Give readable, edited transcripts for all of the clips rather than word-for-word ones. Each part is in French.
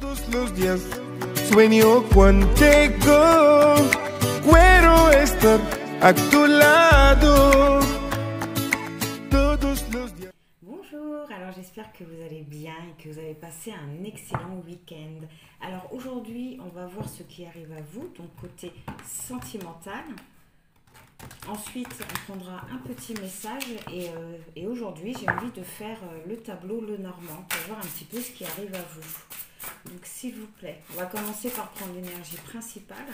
Todos los días sueño contigo, quiero estar a tu lado. Todos los días. Bonjour, alors j'espère que vous allez bien et que vous avez passé un excellent week-end. Alors aujourd'hui, on va voir ce qui arrive à vous, donc côté sentimental. Ensuite, on prendra un petit message et aujourd'hui, j'ai envie de faire le tableau Le Normand pour voir un petit peu ce qui arrive à vous. Donc s'il vous plaît, on va commencer par prendre l'énergie principale.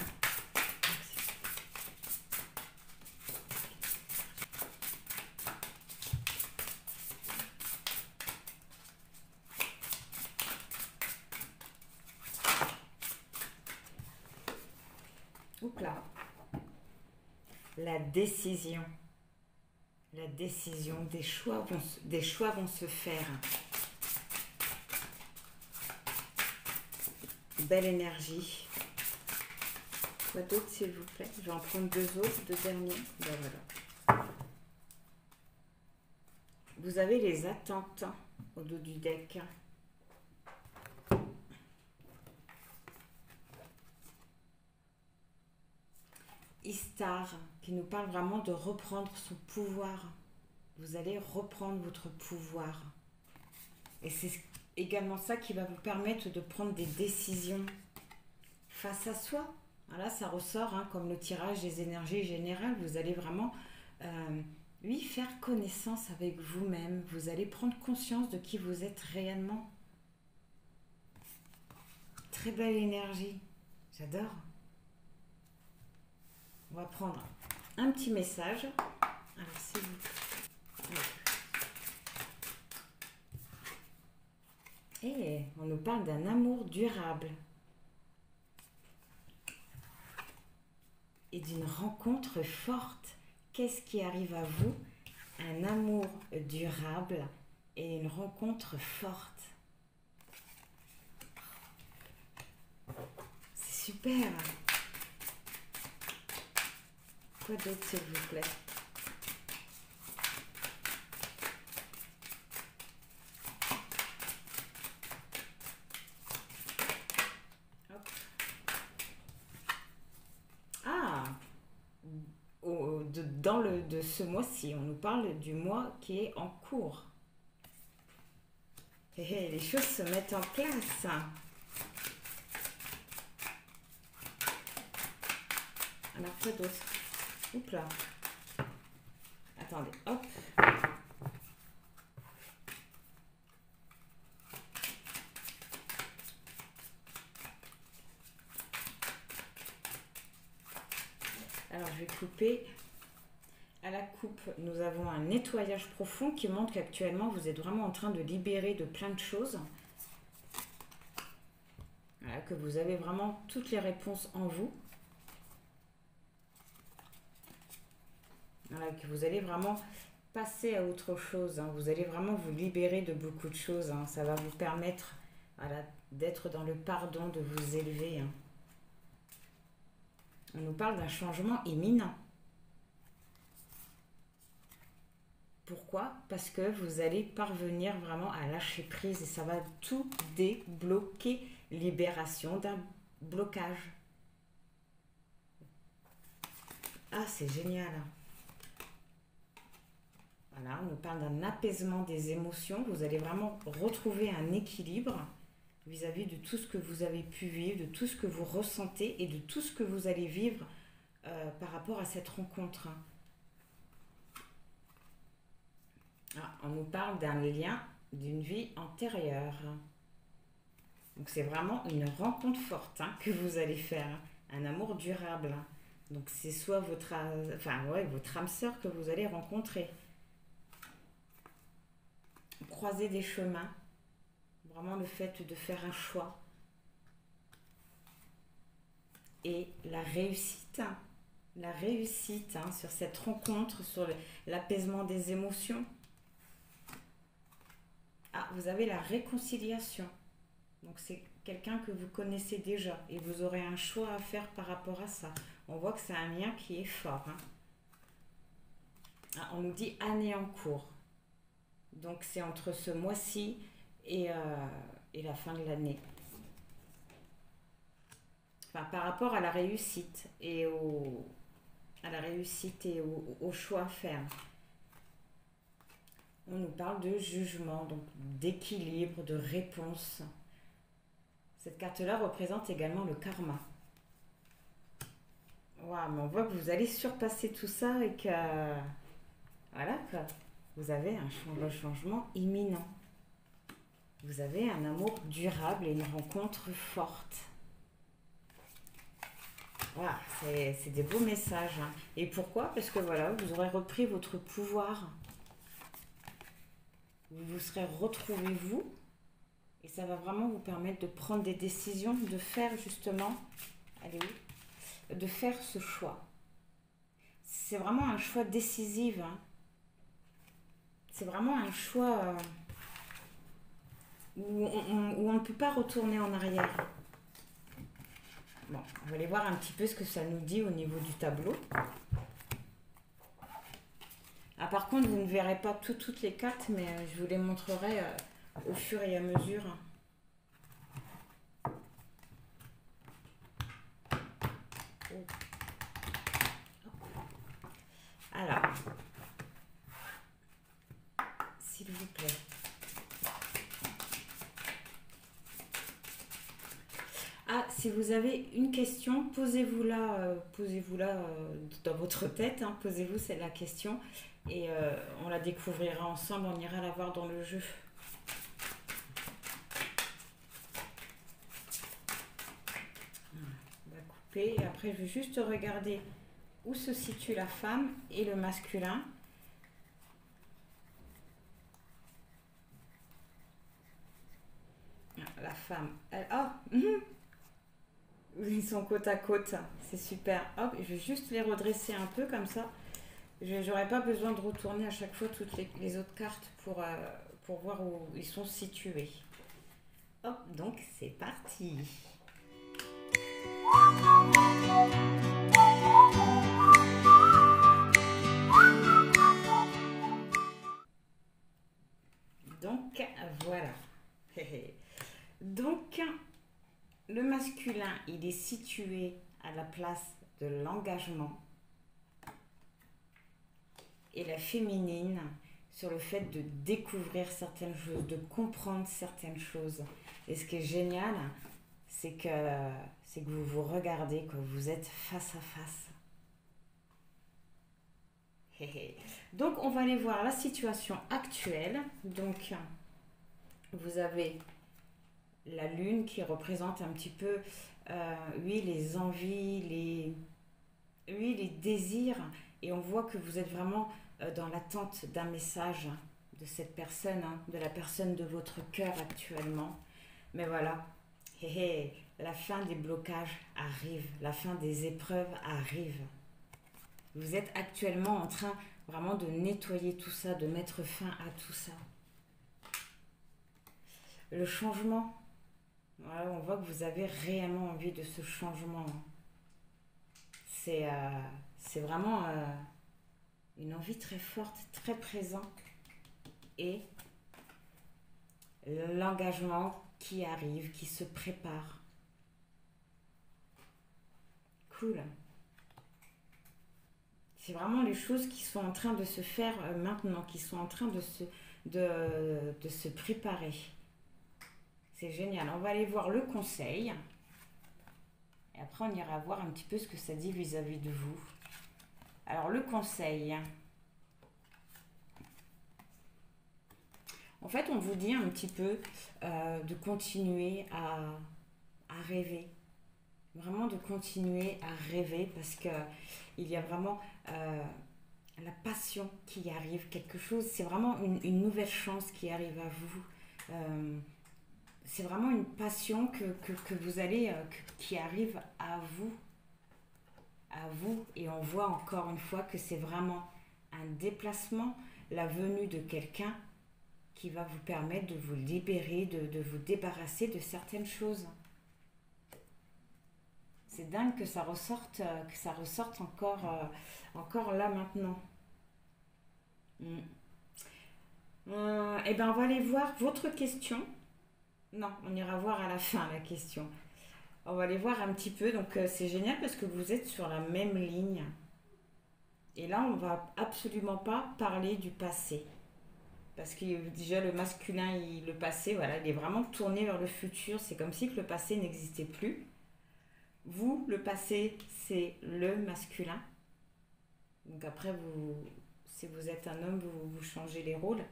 Oups là. La décision, des choix vont se faire. Belle énergie. Quoi d'autre s'il vous plaît? Je vais en prendre deux autres, deux derniers. Ben voilà. Vous avez les attentes au dos du deck. Istar, qui nous parle vraiment de reprendre son pouvoir. Vous allez reprendre votre pouvoir. Et c'est également ça qui va vous permettre de prendre des décisions face à soi. Voilà, ça ressort comme le tirage des énergies générales. Vous allez vraiment, oui, faire connaissance avec vous-même. Vous allez prendre conscience de qui vous êtes réellement. Très belle énergie. J'adore. On va prendre un petit message. Alors, s'il vous plaît. Et on nous parle d'un amour durable. Et d'une rencontre forte. Qu'est-ce qui arrive à vous? Un amour durable et une rencontre forte. C'est super. Quoi d'autre s'il vous plaît? Hop. Ah, de ce mois-ci, on nous parle du mois qui est en cours. Et les choses se mettent en place. Alors quoi d'autre? Oups là. Attendez, hop. Alors, je vais couper. À la coupe, nous avons un nettoyage profond qui montre qu'actuellement, vous êtes vraiment en train de libérer de plein de choses. Voilà, que vous avez vraiment toutes les réponses en vous. Voilà, que vous allez vraiment passer à autre chose. Vous allez vraiment vous libérer de beaucoup de choses. Ça va vous permettre, voilà, d'être dans le pardon, de vous élever. On nous parle d'un changement imminent. Pourquoi? Parce que vous allez parvenir vraiment à lâcher prise et ça va tout débloquer. Libération d'un blocage. Ah, c'est génial. Voilà, on nous parle d'un apaisement des émotions. Vous allez vraiment retrouver un équilibre vis-à-vis de tout ce que vous avez pu vivre, de tout ce que vous ressentez et de tout ce que vous allez vivre par rapport à cette rencontre. Ah, on nous parle d'un lien d'une vie antérieure. Donc c'est vraiment une rencontre forte que vous allez faire. Un amour durable. Donc c'est soit votre âme sœur que vous allez rencontrer. Croiser des chemins. Vraiment le fait de faire un choix. Et la réussite. La réussite sur cette rencontre, sur l'apaisement des émotions. Ah, vous avez la réconciliation. Donc c'est quelqu'un que vous connaissez déjà et vous aurez un choix à faire par rapport à ça. On voit que c'est un lien qui est fort. Ah, on nous dit année en cours. Donc c'est entre ce mois-ci et la fin de l'année. enfin, par rapport à la réussite et au choix à faire. On nous parle de jugement, donc d'équilibre, de réponse. Cette carte-là représente également le karma. Waouh, mais on voit que vous allez surpasser tout ça et que voilà quoi. Vous avez un changement imminent. Vous avez un amour durable et une rencontre forte. Voilà, c'est des beaux messages. Hein. Et pourquoi? Parce que voilà, vous aurez repris votre pouvoir. Vous vous serez retrouvé vous. Et ça va vraiment vous permettre de prendre des décisions, de faire justement, allez où? De faire ce choix. C'est vraiment un choix décisif. Hein. C'est vraiment un choix où on ne peut pas retourner en arrière. Bon, on va aller voir un petit peu ce que ça nous dit au niveau du tableau. Ah, par contre, vous ne verrez pas toutes les cartes, mais je vous les montrerai au fur et à mesure. Alors, s'il vous plaît. Ah, si vous avez une question, posez-vous-la dans votre tête, hein, posez-vous la question et on la découvrira ensemble, on ira la voir dans le jeu. On va couper et après je vais juste regarder où se situe la femme et le masculin. La femme, elle... Oh, ils sont côte à côte, c'est super. Hop, je vais juste les redresser un peu comme ça. J'aurais pas besoin de retourner à chaque fois toutes les autres cartes pour voir où ils sont situés. Hop, donc c'est parti. Donc voilà. Donc le masculin, il est situé à la place de l'engagement et la féminine sur le fait de découvrir certaines choses, de comprendre certaines choses. Et ce qui est génial, c'est que vous vous regardez, que vous êtes face à face. Donc on va aller voir la situation actuelle. Donc vous avez la lune qui représente un petit peu oui, les envies, les désirs, et on voit que vous êtes vraiment dans l'attente d'un message de cette personne, hein, de la personne de votre cœur actuellement. Mais voilà, la fin des blocages arrive, la fin des épreuves arrive. Vous êtes actuellement en train vraiment de nettoyer tout ça, de mettre fin à tout ça. Le changement, voilà, on voit que vous avez réellement envie de ce changement. C'est vraiment une envie très forte, très présente. Et l'engagement qui arrive, qui se prépare. Cool. C'est vraiment les choses qui sont en train de se faire maintenant, qui sont en train de se préparer. C'est génial. On va aller voir le conseil. Et après, on ira voir un petit peu ce que ça dit vis-à-vis de vous. Alors, le conseil. En fait, on vous dit un petit peu de continuer à rêver. Vraiment de continuer à rêver parce qu'il y a vraiment la passion qui arrive. Quelque chose, c'est vraiment une nouvelle chance qui arrive à vous. C'est vraiment une passion que vous allez, qui arrive à vous, et on voit encore une fois que c'est vraiment un déplacement, la venue de quelqu'un qui va vous permettre de vous libérer, de vous débarrasser de certaines choses. C'est dingue que ça ressorte encore là maintenant. Et ben on va aller voir votre question. Non, on ira voir à la fin la question. On va aller voir un petit peu. Donc c'est génial parce que vous êtes sur la même ligne. Et là, on va absolument pas parler du passé. Parce que déjà, le masculin, le passé, voilà, il est vraiment tourné vers le futur. C'est comme si que le passé n'existait plus. Vous, le passé, c'est le masculin. Donc après, si vous êtes un homme, vous changez les rôles.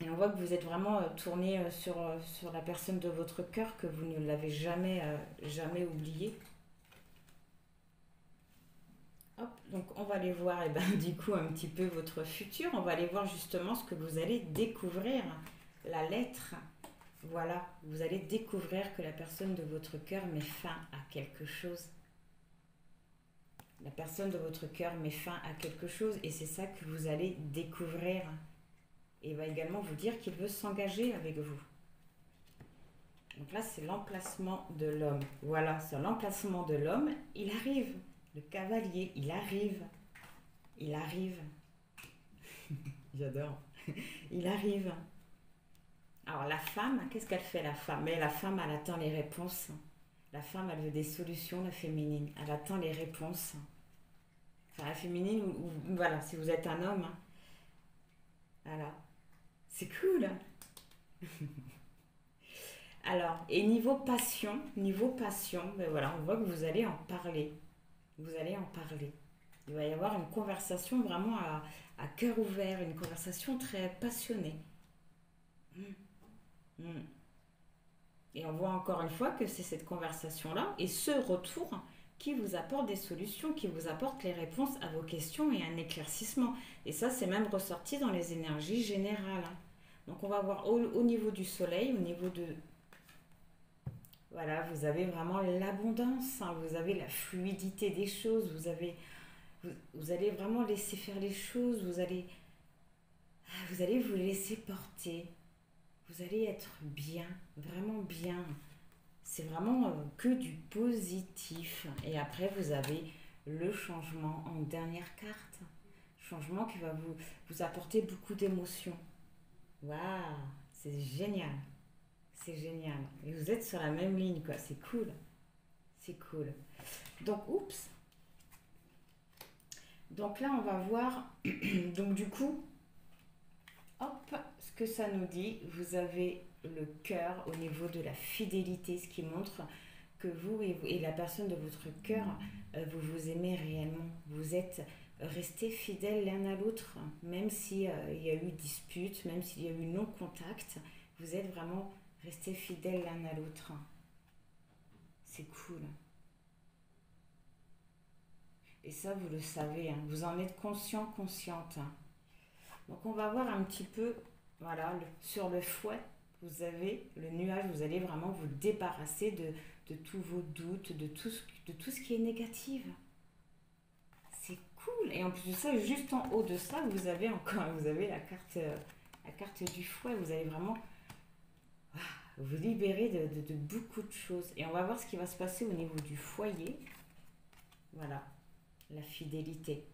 Et on voit que vous êtes vraiment tourné sur la personne de votre cœur, que vous ne l'avez jamais oublié. Hop, donc on va aller voir du coup un petit peu votre futur. On va aller voir justement ce que vous allez découvrir. La lettre. Voilà, vous allez découvrir que la personne de votre cœur met fin à quelque chose. La personne de votre cœur met fin à quelque chose et c'est ça que vous allez découvrir. Et il va également vous dire qu'il veut s'engager avec vous. Donc là, c'est l'emplacement de l'homme. Voilà, sur l'emplacement de l'homme, il arrive. Le cavalier, il arrive. Il arrive. J'adore. Il arrive. Alors la femme, qu'est-ce qu'elle fait la femme? Mais la femme, elle attend les réponses. La femme, elle veut des solutions, la féminine. Elle attend les réponses. Enfin, la féminine, voilà, si vous êtes un homme. Hein. Voilà. C'est cool. Alors, et niveau passion, ben voilà, on voit que vous allez en parler. Vous allez en parler. Il va y avoir une conversation vraiment à cœur ouvert, une conversation très passionnée. Et on voit encore une fois que c'est cette conversation-là et ce retour qui vous apporte des solutions, qui vous apporte les réponses à vos questions et un éclaircissement. Et ça, c'est même ressorti dans les énergies générales. Hein. Donc on va voir au niveau du soleil, au niveau de... Voilà, vous avez vraiment l'abondance, hein, vous avez la fluidité des choses, vous allez vraiment laisser faire les choses, vous allez vous laisser porter, vous allez être bien, vraiment bien. C'est vraiment que du positif. Et après, vous avez le changement en dernière carte. Changement qui va vous apporter beaucoup d'émotions. Waouh, c'est génial. C'est génial. Et vous êtes sur la même ligne, quoi. C'est cool. C'est cool. Donc, oups. Donc là, on va voir. Donc du coup, hop, ce que ça nous dit. Vous avez le cœur au niveau de la fidélité, ce qui montre que vous et la personne de votre cœur, vous vous aimez réellement. Vous êtes restés fidèles l'un à l'autre, même s'il y a eu dispute, même s'il y a eu non-contact, vous êtes vraiment restés fidèles l'un à l'autre. C'est cool. Et ça, vous le savez, hein, vous en êtes conscient, consciente. Hein. Donc on va voir un petit peu, voilà, sur le fouet, vous avez le nuage, vous allez vraiment vous débarrasser de tous vos doutes, de tout ce qui est négatif. C'est cool. Et en plus de ça, juste en haut de ça, vous avez la carte du fouet. Vous allez vraiment vous libérer de beaucoup de choses. Et on va voir ce qui va se passer au niveau du foyer. Voilà. La fidélité,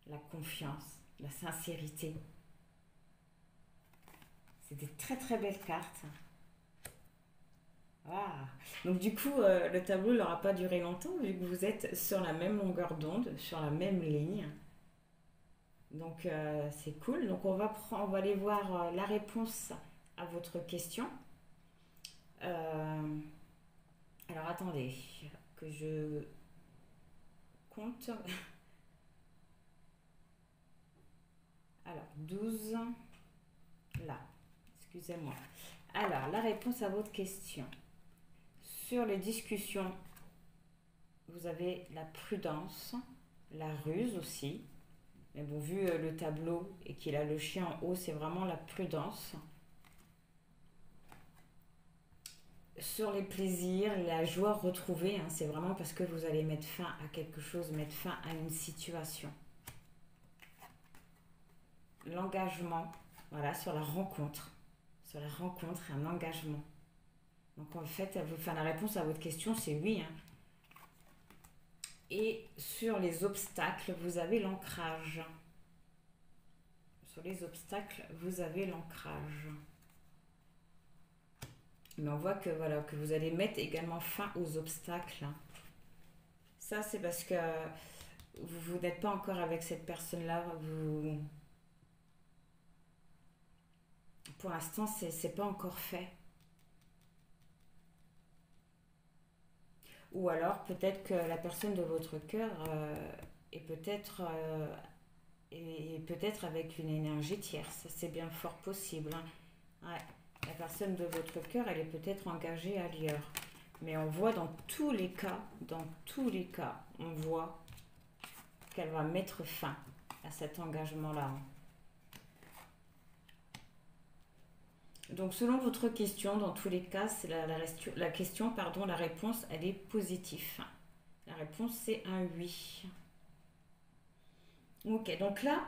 la confiance, la sincérité. C'est des très très belles cartes. Ah. Donc du coup, le tableau n'aura pas duré longtemps vu que vous êtes sur la même longueur d'onde, sur la même ligne. Donc c'est cool. Donc on va aller voir la réponse à votre question. Alors attendez, que je compte. Alors 12, là, excusez-moi. Alors la réponse à votre question. Sur les discussions, vous avez la prudence, la ruse aussi. Mais bon, vu le tableau et qu'il a le chien en haut, c'est vraiment la prudence. Sur les plaisirs, la joie retrouvée, hein, c'est vraiment parce que vous allez mettre fin à quelque chose, mettre fin à une situation. L'engagement, voilà, sur la rencontre, un engagement. Donc en fait, la réponse à votre question, c'est oui. Hein. Et sur les obstacles, vous avez l'ancrage. Sur les obstacles, vous avez l'ancrage. Mais on voit que, voilà, que vous allez mettre également fin aux obstacles. Ça, c'est parce que vous n'êtes pas encore avec cette personne-là. Pour l'instant, c'est pas encore fait. Ou alors, peut-être que la personne de votre cœur est peut-être avec une énergie tierce. C'est bien fort possible. Hein. Ouais. La personne de votre cœur, elle est peut-être engagée ailleurs. Mais on voit dans tous les cas, on voit qu'elle va mettre fin à cet engagement-là. Donc, selon votre question, dans tous les cas, c'est la question, pardon, la réponse, elle est positive. La réponse, c'est un oui. Ok, donc là,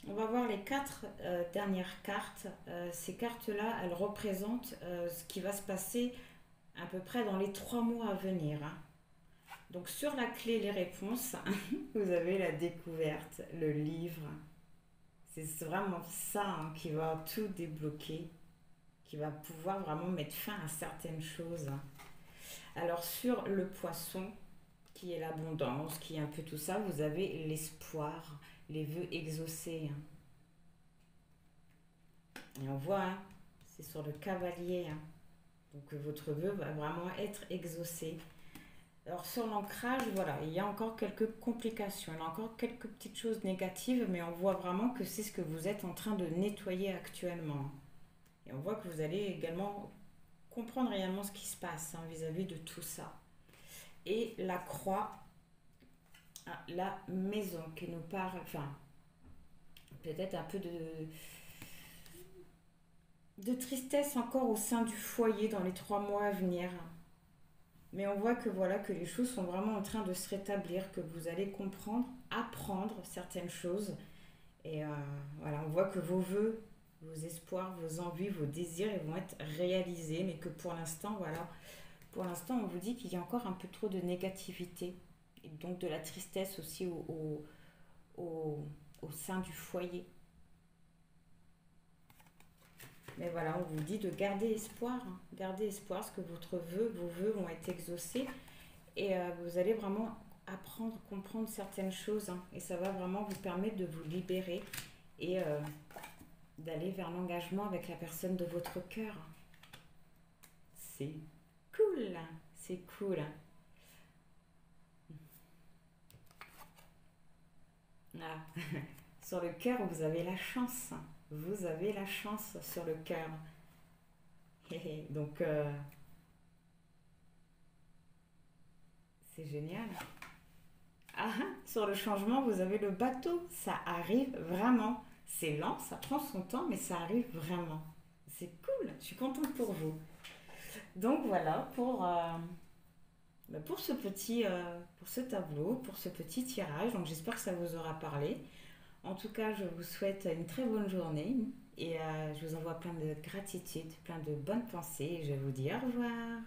on va voir les 4 dernières cartes. Ces cartes-là, elles représentent ce qui va se passer à peu près dans les 3 mois à venir. Hein. Donc, sur la clé, les réponses, vous avez la découverte, le livre. C'est vraiment ça hein, qui va tout débloquer, qui va pouvoir vraiment mettre fin à certaines choses. Alors sur le poisson, qui est l'abondance, qui est un peu tout ça, vous avez l'espoir, les vœux exaucés. Et on voit, hein, c'est sur le cavalier. Hein. Donc votre vœu va vraiment être exaucé. Alors sur l'ancrage, voilà, il y a encore quelques complications, il y a encore quelques petites choses négatives, mais on voit vraiment que c'est ce que vous êtes en train de nettoyer actuellement. Et on voit que vous allez également comprendre réellement ce qui se passe hein, vis-à-vis de tout ça. Et la croix, la maison qui nous parle, enfin, peut-être un peu de tristesse encore au sein du foyer dans les 3 mois à venir. Mais on voit que voilà que les choses sont vraiment en train de se rétablir, que vous allez comprendre, apprendre certaines choses. Et voilà, on voit que vos vœux, vos espoirs, vos envies, vos désirs, ils vont être réalisés, mais que pour l'instant, voilà, pour l'instant, on vous dit qu'il y a encore un peu trop de négativité, et donc de la tristesse aussi au sein du foyer. Mais voilà, on vous dit de garder espoir, hein, garder espoir, parce que vos vœux vont être exaucés, et vous allez vraiment apprendre, comprendre certaines choses, hein, et ça va vraiment vous permettre de vous libérer, et d'aller vers l'engagement avec la personne de votre cœur. C'est cool, c'est cool. Ah. Sur le cœur, vous avez la chance. Vous avez la chance sur le cœur. Donc, c'est génial. Ah, sur le changement, vous avez le bateau. Ça arrive vraiment. C'est lent, ça prend son temps, mais ça arrive vraiment. C'est cool, je suis contente pour vous. Donc voilà, pour ce tableau, pour ce petit tirage. Donc j'espère que ça vous aura parlé. En tout cas, je vous souhaite une très bonne journée et je vous envoie plein de gratitude, plein de bonnes pensées et je vous dis au revoir.